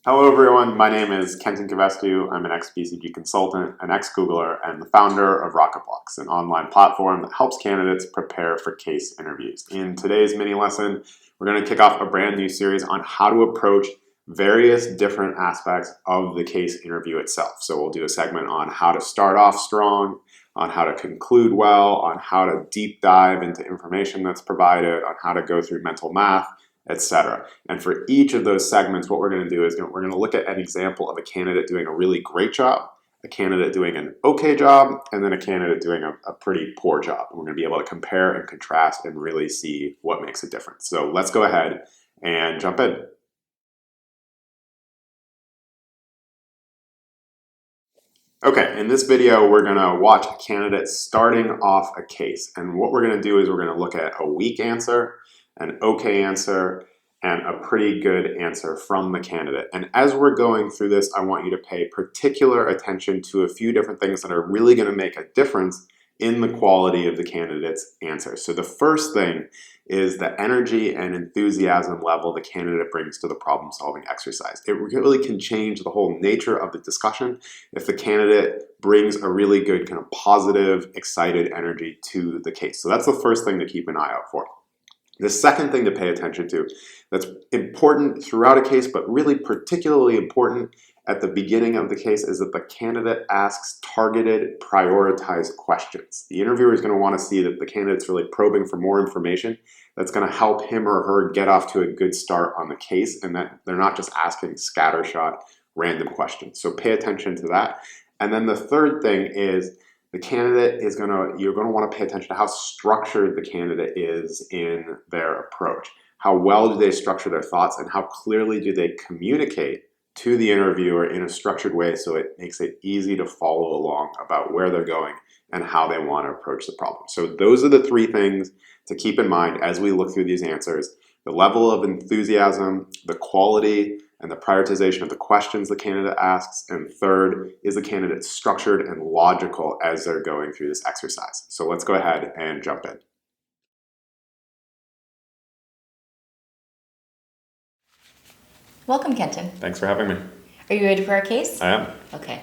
Hello everyone, my name is Kenton Kivestu. I'm an ex-BCG consultant, an ex-Googler, and the founder of RocketBlocks, an online platform that helps candidates prepare for case interviews. In today's mini lesson, we're going to kick off a brand new series on how to approach various different aspects of the case interview itself. So we'll do a segment on how to start off strong, on how to conclude well, on how to deep dive into information that's provided, on how to go through mental math, etc. And for each of those segments, what we're going to do is we're going to look at an example of a candidate doing a really great job, a candidate doing an okay job, and then a candidate doing a pretty poor job. And we're going to be able to compare and contrast and really see what makes a difference. So let's go ahead and jump in. Okay, in this video, we're going to watch a candidate starting off a case. And what we're going to do is we're going to look at a weak answer, an okay answer, and a pretty good answer from the candidate. And as we're going through this, I want you to pay particular attention to a few different things that are really going to make a difference in the quality of the candidate's answer. So the first thing is the energy and enthusiasm level the candidate brings to the problem-solving exercise. It really can change the whole nature of the discussion if the candidate brings a really good kind of positive, excited energy to the case. So that's the first thing to keep an eye out for. The second thing to pay attention to that's important throughout a case, but really particularly important at the beginning of the case, is that the candidate asks targeted, prioritized questions. The interviewer is going to want to see that the candidate's really probing for more information that's going to help him or her get off to a good start on the case, and that they're not just asking scattershot random questions. So pay attention to that. And then the third thing is the candidate is you're going to want to pay attention to how structured the candidate is in their approach. How well do they structure their thoughts, and how clearly do they communicate to the interviewer in a structured way so it makes it easy to follow along about where they're going and how they want to approach the problem. So those are the three things to keep in mind as we look through these answers: the level of enthusiasm, the quality, and the prioritization of the questions the candidate asks, and third, is the candidate structured and logical as they're going through this exercise. So let's go ahead and jump in. Welcome, Kenton. Thanks for having me. Are you ready for our case? I am. Okay.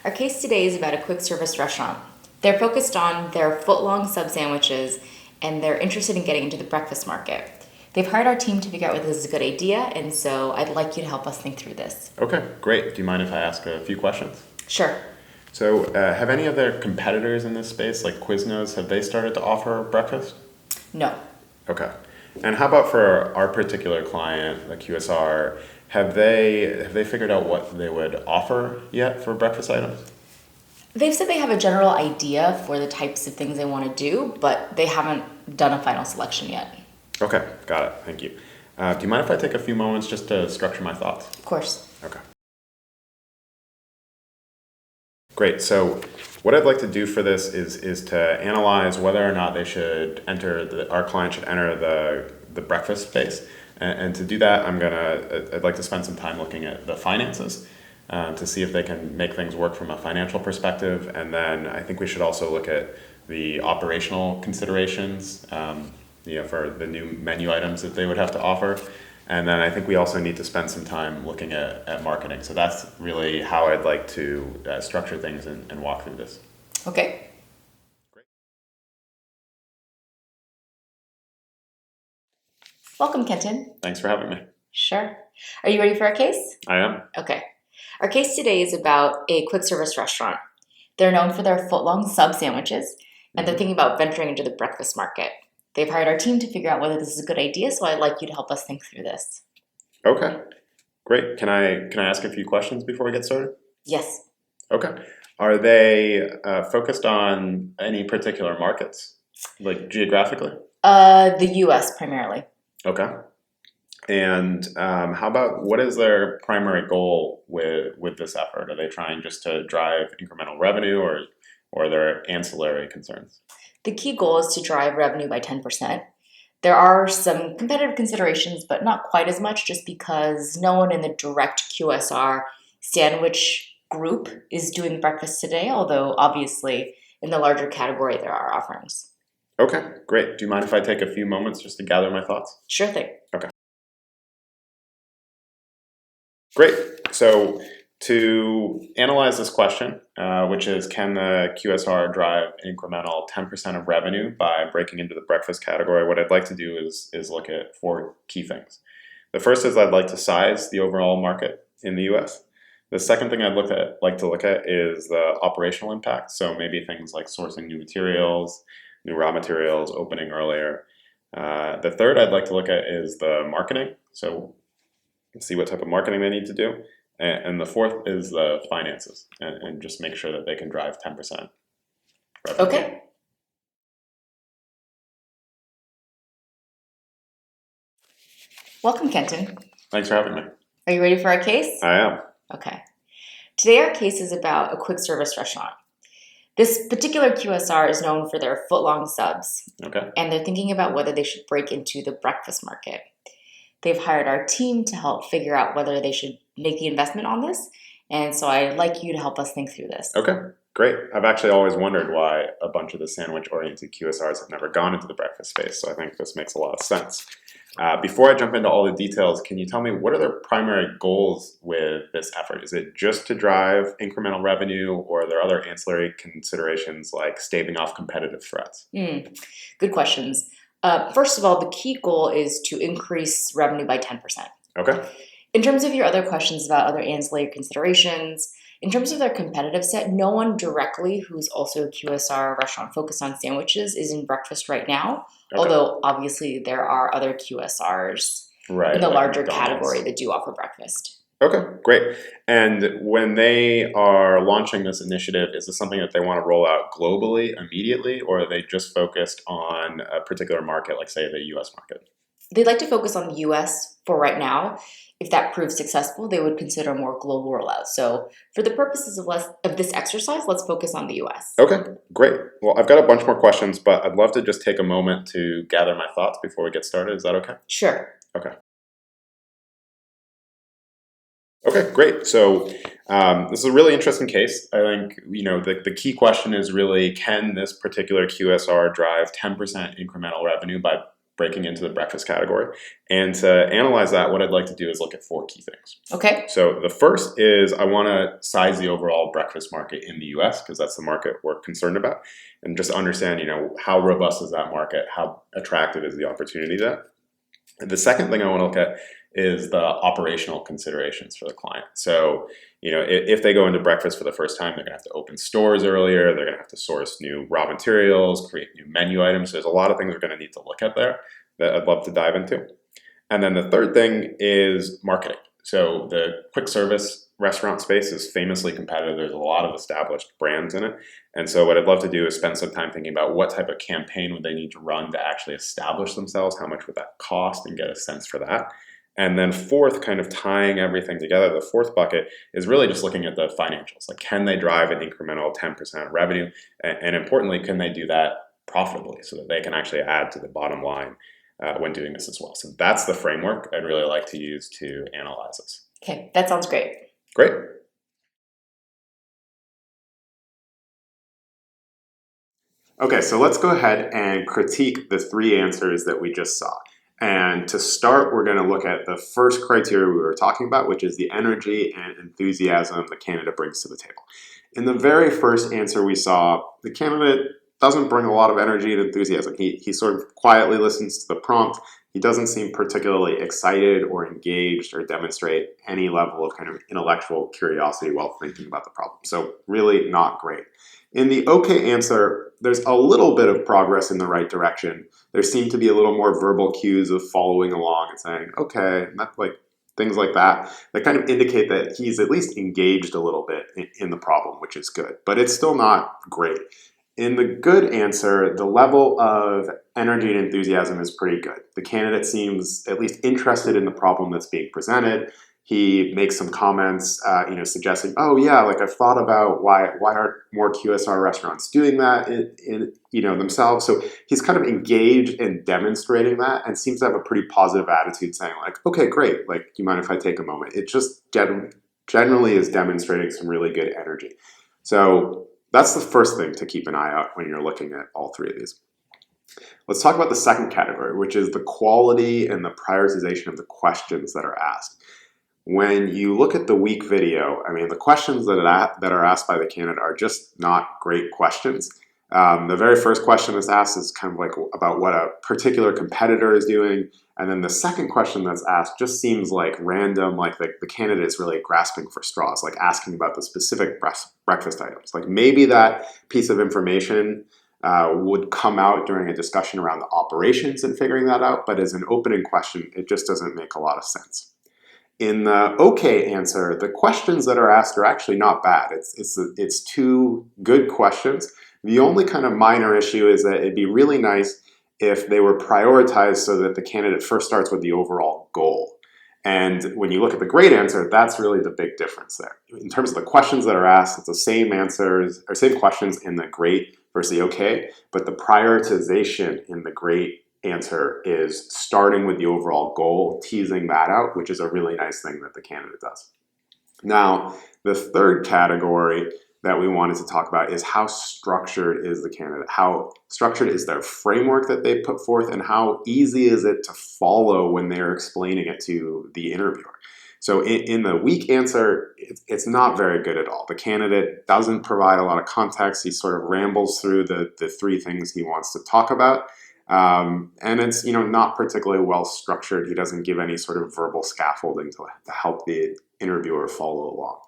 Our case today is about a quick service restaurant. They're focused on their foot-long sub sandwiches, and they're interested in getting into the breakfast market. They've hired our team to figure out whether this is a good idea, and so I'd like you to help us think through this. Okay, great. Do you mind if I ask a few questions? Sure. So have any of their competitors in this space, like Quiznos, have they started to offer breakfast? No. Okay. And how about for our particular client, the QSR, have they figured out what they would offer yet for breakfast items? They've said they have a general idea for the types of things they want to do, but they haven't done a final selection yet. Okay, got it. Thank you. Do you mind if I take a few moments just to structure my thoughts? Of course. Okay. Great. So what I'd like to do for this is to analyze whether or not they should our client should enter the breakfast space. And to do that, I'd like to spend some time looking at the finances to see if they can make things work from a financial perspective. And then I think we should also look at the operational considerations, for the new menu items that they would have to offer. And then I think we also need to spend some time looking at marketing. So that's really how I'd like to structure things and walk through this. Okay. Great. Welcome, Kenton. Thanks for having me. Sure. Are you ready for our case? I am. Okay. Our case today is about a quick service restaurant. They're known for their foot-long sub sandwiches, and they're thinking about venturing into the breakfast market. They've hired our team to figure out whether this is a good idea, so I'd like you to help us think through this. Okay, great. Can I ask a few questions before we get started? Yes. Okay. Are they focused on any particular markets, like geographically? The U.S. primarily. Okay. And how about what is their primary goal with this effort? Are they trying just to drive incremental revenue, or are there ancillary concerns? The key goal is to drive revenue by 10%. There are some competitive considerations, but not quite as much, just because no one in the direct QSR sandwich group is doing breakfast today, although obviously in the larger category there are offerings. Okay, great. Do you mind if I take a few moments just to gather my thoughts? Sure thing. Okay. Great. So to analyze this question, which is can the QSR drive incremental 10% of revenue by breaking into the breakfast category, what I'd like to do is look at four key things. The first is I'd like to size the overall market in the US. The second thing like to look at is the operational impact. So maybe things like sourcing new materials, new raw materials, opening earlier. The third I'd like to look at is the marketing. So see what type of marketing they need to do. And the fourth is the finances and just make sure that they can drive 10% revenue. Okay. Welcome, Kenton. Thanks for having me. Are you ready for our case? I am. Okay. Today our case is about a quick service restaurant. This particular QSR is known for their foot-long subs, Okay. and they're thinking about whether they should break into the breakfast market. They've hired our team to help figure out whether they should make the investment on this, and so I'd like you to help us think through this. Okay, great. I've actually always wondered why a bunch of the sandwich-oriented QSRs have never gone into the breakfast space, so I think this makes a lot of sense. Before I jump into all the details, can you tell me what are their primary goals with this effort? Is it just to drive incremental revenue, or are there other ancillary considerations like staving off competitive threats? Good questions. First of all, the key goal is to increase revenue by 10%. Okay. In terms of your other questions about other ancillary considerations, in terms of their competitive set, no one directly who's also a QSR restaurant focused on sandwiches is in breakfast right now, although obviously there are other QSRs in the like larger McDonald's category that do offer breakfast. Okay, great. And when they are launching this initiative, is this something that they want to roll out globally immediately, or are they just focused on a particular market, like say the US market? They'd like to focus on the US for right now. If that proves successful, they would consider a more global rollout. So for the purposes of this exercise, let's focus on the US. Okay, great. Well, I've got a bunch more questions, but I'd love to just take a moment to gather my thoughts before we get started. Is that okay? Sure. Okay. Okay, great. So this is a really interesting case. I think the key question is really, can this particular QSR drive 10% incremental revenue by breaking into the breakfast category? And to analyze that, what I'd like to do is look at four key things. Okay. So the first is I want to size the overall breakfast market in the US, because that's the market we're concerned about, and just understand how robust is that market, how attractive is the opportunity there. And the second thing I want to look at is the operational considerations for the client. So, if they go into breakfast for the first time, they're going to have to open stores earlier. They're going to have to source new raw materials, create new menu items. So there's a lot of things we're going to need to look at there that I'd love to dive into. And then the third thing is marketing. So the quick service restaurant space is famously competitive. There's a lot of established brands in it. And so what I'd love to do is spend some time thinking about what type of campaign would they need to run to actually establish themselves, how much would that cost, and get a sense for that. And then fourth, kind of tying everything together, the fourth bucket is really just looking at the financials. Like, can they drive an incremental 10% revenue? And importantly, can they do that profitably so that they can actually add to the bottom line when doing this as well? So that's the framework I'd really like to use to analyze this. Okay, that sounds great. Great. Okay, so let's go ahead and critique the three answers that we just saw. And to start, we're going to look at the first criteria we were talking about, which is the energy and enthusiasm the candidate brings to the table. In the very first answer we saw, the candidate doesn't bring a lot of energy and enthusiasm. He sort of quietly listens to the prompt. He doesn't seem particularly excited or engaged or demonstrate any level of kind of intellectual curiosity while thinking about the problem. So really not great. In the okay answer, there's a little bit of progress in the right direction. There seem to be a little more verbal cues of following along and saying, okay, things like that kind of indicate that he's at least engaged a little bit in the problem, which is good. But it's still not great. In the good answer, the level of energy and enthusiasm is pretty good. The candidate seems at least interested in the problem that's being presented. He makes some comments, suggesting, "Oh yeah, like I've thought about why aren't more QSR restaurants doing that in themselves." So he's kind of engaged in demonstrating that, and seems to have a pretty positive attitude, saying like, "Okay, great. Like, do you mind if I take a moment?" It just generally is demonstrating some really good energy. So that's the first thing to keep an eye out when you're looking at all three of these. Let's talk about the second category, which is the quality and the prioritization of the questions that are asked. when you look at the weak video, I mean, the questions that are asked by the candidate are just not great questions. The very first question that's asked is kind of like about what a particular competitor is doing. And then the second question that's asked just seems like random, like the candidate is really grasping for straws, like asking about the specific breakfast items. Like maybe that piece of information would come out during a discussion around the operations and figuring that out. But as an opening question, it just doesn't make a lot of sense. In the okay answer, the questions that are asked are actually not bad. It's two good questions. The only kind of minor issue is that it'd be really nice if they were prioritized so that the candidate first starts with the overall goal. And when you look at the great answer, that's really the big difference there. In terms of the questions that are asked, it's the same answers or same questions in the great versus the okay, but the prioritization in the great answer is starting with the overall goal, teasing that out, which is a really nice thing that the candidate does. Now, the third category that we wanted to talk about is how structured is the candidate? How structured is their framework that they put forth, and how easy is it to follow when they're explaining it to the interviewer? So in the weak answer, it's not very good at all. The candidate doesn't provide a lot of context. He sort of rambles through the three things he wants to talk about. And it's not particularly well structured. He doesn't give any sort of verbal scaffolding to help the interviewer follow along.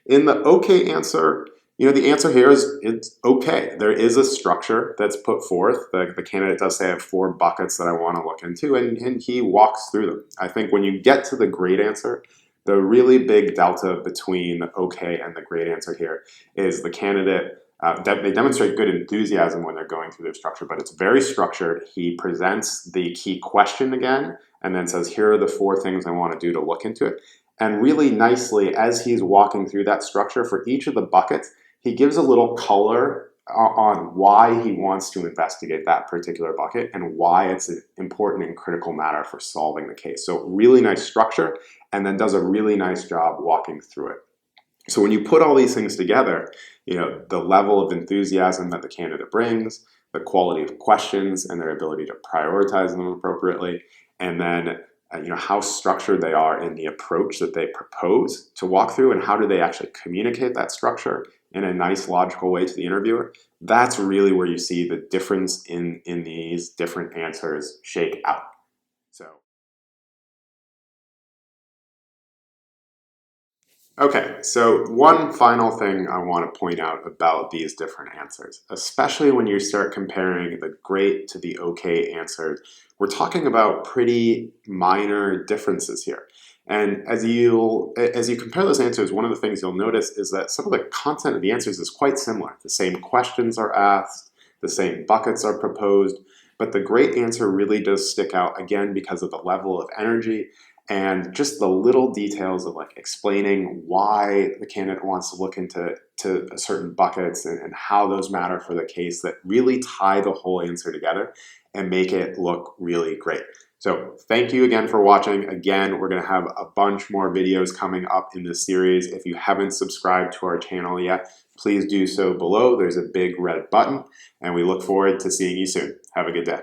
In the okay answer, the answer here is it's okay. There is a structure that's put forth. The candidate does say I have 4 buckets that I want to look into, and he walks through them. I think when you get to the great answer, the really big delta between the okay and the great answer here is the candidate they demonstrate good enthusiasm when they're going through their structure, but it's very structured. He presents the key question again and then says, here are the 4 things I want to do to look into it. And really nicely, as he's walking through that structure for each of the buckets, he gives a little color on why he wants to investigate that particular bucket and why it's an important and critical matter for solving the case. So really nice structure, and then does a really nice job walking through it. So when you put all these things together, the level of enthusiasm that the candidate brings, the quality of questions and their ability to prioritize them appropriately, and then how structured they are in the approach that they propose to walk through, and how do they actually communicate that structure in a nice, logical way to the interviewer, that's really where you see the difference in these different answers shake out. Okay, so one final thing I want to point out about these different answers, especially when you start comparing the great to the okay answers, we're talking about pretty minor differences here. And as you compare those answers, one of the things you'll notice is that some of the content of the answers is quite similar. The same questions are asked, the same buckets are proposed, but the great answer really does stick out, again, because of the level of energy and just the little details of like explaining why the candidate wants to look into certain buckets and how those matter for the case, that really tie the whole answer together and make it look really great. So thank you again for watching. Again, we're going to have a bunch more videos coming up in this series. If you haven't subscribed to our channel yet, please do so below. There's a big red button, and we look forward to seeing you soon. Have a good day.